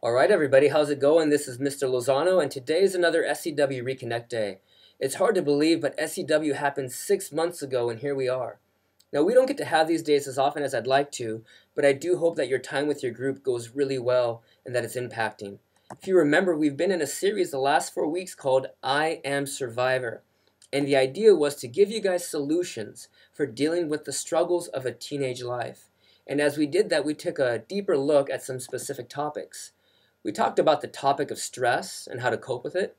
Alright everybody, how's it going? This is Mr. Lozano and today is another SCW Reconnect Day. It's hard to believe, but SCW happened 6 months ago and here we are. Now we don't get to have these days as often as I'd like to, but I do hope that your time with your group goes really well and that it's impacting. If you remember, we've been in a series the last 4 weeks called I Am Survivor. And the idea was to give you guys solutions for dealing with the struggles of a teenage life. And as we did that, we took a deeper look at some specific topics. We talked about the topic of stress and how to cope with it.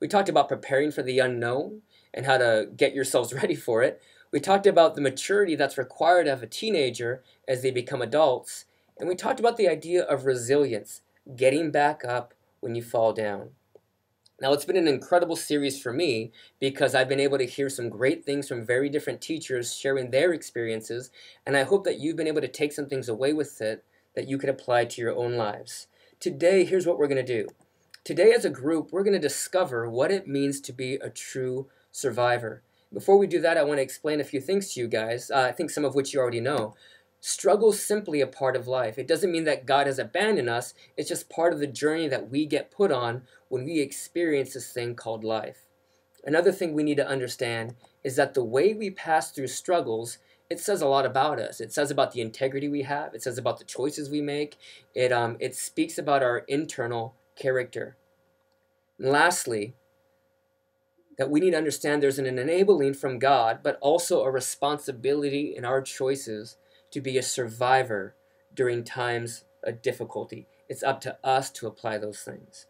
We talked about preparing for the unknown and how to get yourselves ready for it. We talked about the maturity that's required of a teenager as they become adults. And we talked about the idea of resilience, getting back up when you fall down. Now, it's been an incredible series for me because I've been able to hear some great things from very different teachers sharing their experiences, and I hope that you've been able to take some things away with it that you could apply to your own lives. Today, here's what we're going to do. Today, as a group, we're going to discover what it means to be a true survivor. Before we do that, I want to explain a few things to you guys, I think some of which you already know. Struggle's simply a part of life. It doesn't mean that God has abandoned us. It's just part of the journey that we get put on when we experience this thing called life. Another thing we need to understand is that the way we pass through struggles, it says a lot about us. It says about the integrity we have. It says about the choices we make. It speaks about our internal character. And lastly, that we need to understand there's an enabling from God, but also a responsibility in our choices to be a survivor during times of difficulty. It's up to us to apply those things.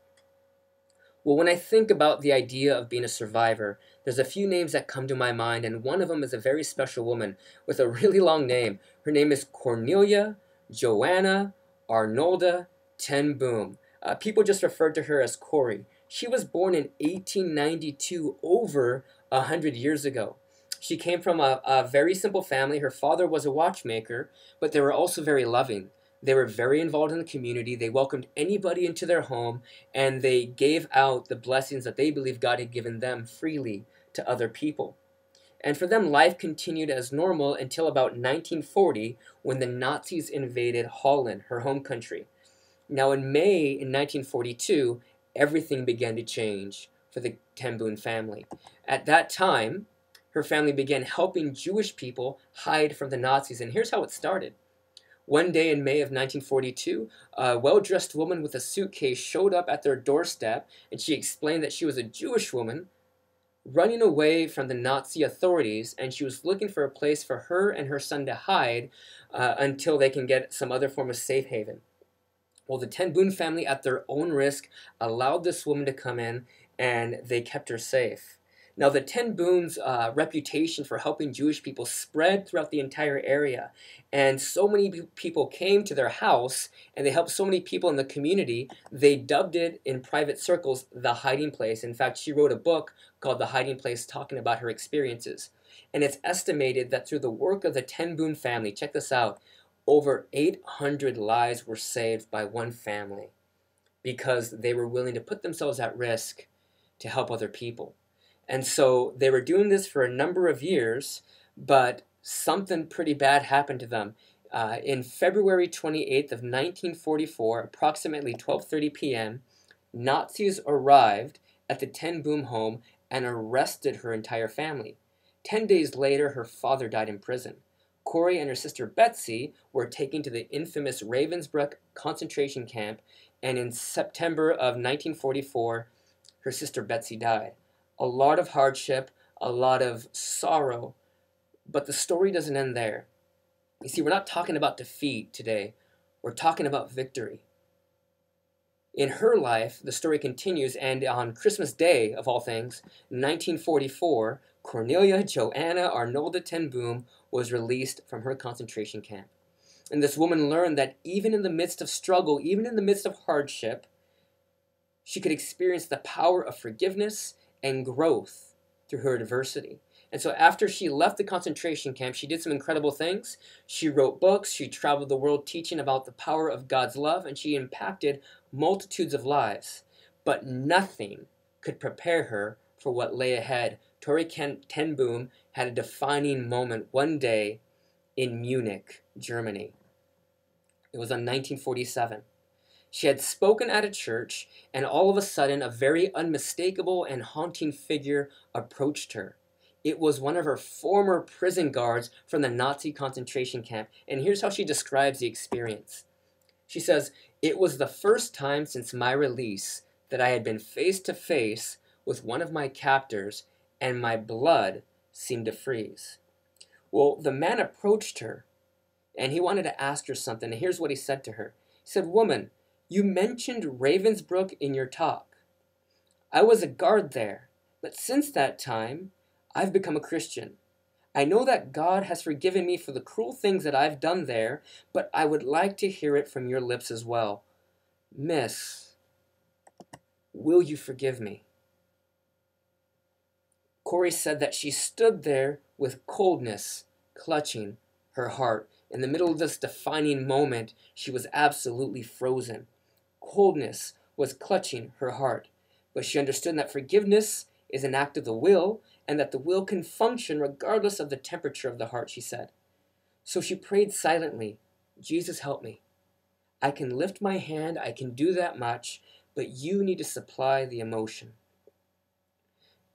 Well, when I think about the idea of being a survivor, there's a few names that come to my mind, and one of them is a very special woman with a really long name. Her name is Cornelia Joanna Arnolda Ten Boom. People just referred to her as Corrie. She was born in 1892, over 100 years ago. She came from a very simple family. Her father was a watchmaker, but they were also very loving. They were very involved in the community. They welcomed anybody into their home, and they gave out the blessings that they believed God had given them freely to other people. And for them, life continued as normal until about 1940, when the Nazis invaded Holland, her home country. Now, in May in 1942, everything began to change for the Ten Boom family. At that time, her family began helping Jewish people hide from the Nazis, and here's how it started. One day in May of 1942, a well-dressed woman with a suitcase showed up at their doorstep, and she explained that she was a Jewish woman running away from the Nazi authorities, and she was looking for a place for her and her son to hide until they can get some other form of safe haven. Well, the Ten Boom family, at their own risk, allowed this woman to come in, and they kept her safe. Now, the Ten Boom's reputation for helping Jewish people spread throughout the entire area, and so many people came to their house, and they helped so many people in the community, they dubbed it in private circles the hiding place. In fact, she wrote a book called The Hiding Place, talking about her experiences. And it's estimated that through the work of the Ten Boom family, check this out, over 800 lives were saved by one family because they were willing to put themselves at risk to help other people. And so they were doing this for a number of years, but something pretty bad happened to them. In February 28th of 1944, approximately 12:30 p.m., Nazis arrived at the Ten Boom home and arrested her entire family. 10 days later, her father died in prison. Corrie and her sister Betsy were taken to the infamous Ravensbrück concentration camp, and in September of 1944, her sister Betsy died. A lot of hardship, a lot of sorrow, but the story doesn't end there. You see, we're not talking about defeat today. We're talking about victory. In her life, the story continues, and on Christmas Day, of all things, 1944, Cornelia Joanna Arnolda Ten Boom was released from her concentration camp. And this woman learned that even in the midst of struggle, even in the midst of hardship, she could experience the power of forgiveness and growth through her adversity. And so after she left the concentration camp, she did some incredible things. She wrote books, she traveled the world teaching about the power of God's love, and she impacted multitudes of lives. But nothing could prepare her for what lay ahead. Corrie Ten Boom had a defining moment one day in Munich, Germany. It was in 1947. She had spoken at a church, and all of a sudden a very unmistakable and haunting figure approached her. It was one of her former prison guards from the Nazi concentration camp, and here's how she describes the experience. She says, "It was the first time since my release that I had been face to face with one of my captors, and my blood seemed to freeze." Well, the man approached her, and he wanted to ask her something, and here's what he said to her. He said, "Woman, you mentioned Ravensbrück in your talk. I was a guard there, but since that time, I've become a Christian. I know that God has forgiven me for the cruel things that I've done there, but I would like to hear it from your lips as well. Miss, will you forgive me?" Corrie said that she stood there with coldness clutching her heart. In the middle of this defining moment, she was absolutely frozen. Coldness was clutching her heart, but she understood that forgiveness is an act of the will, and that the will can function regardless of the temperature of the heart, she said. So she prayed silently, "Jesus, help me. I can lift my hand, I can do that much, but you need to supply the emotion."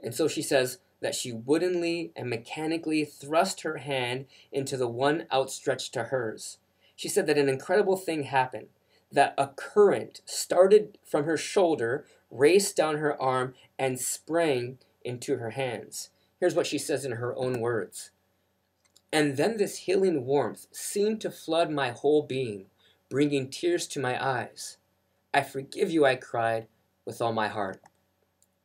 And so she says that she woodenly and mechanically thrust her hand into the one outstretched to hers. She said that an incredible thing happened, that a current started from her shoulder, raced down her arm, and sprang into her hands. Here's what she says in her own words. "And then this healing warmth seemed to flood my whole being, bringing tears to my eyes. 'I forgive you,' I cried with all my heart."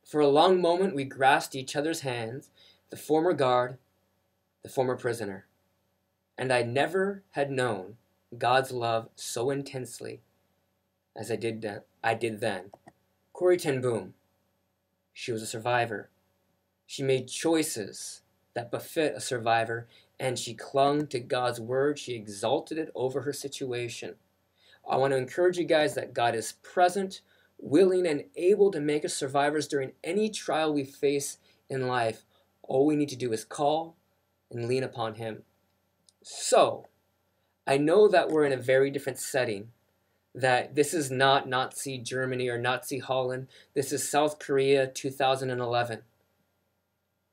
For a long moment we grasped each other's hands, the former guard, the former prisoner. And I never had known God's love so intensely as I did then. Corrie Ten Boom. She was a survivor. She made choices that befit a survivor, and she clung to God's word. She exalted it over her situation. I want to encourage you guys that God is present, willing, and able to make us survivors during any trial we face in life. All we need to do is call and lean upon Him. So, I know that we're in a very different setting, that this is not Nazi Germany or Nazi Holland. This is South Korea 2011.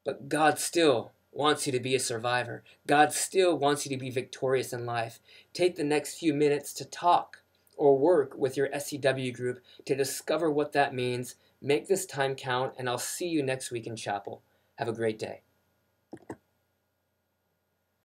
But God still wants you to be a survivor. God still wants you to be victorious in life. Take the next few minutes to talk or work with your SCW group to discover what that means. Make this time count, and I'll see you next week in chapel. Have a great day.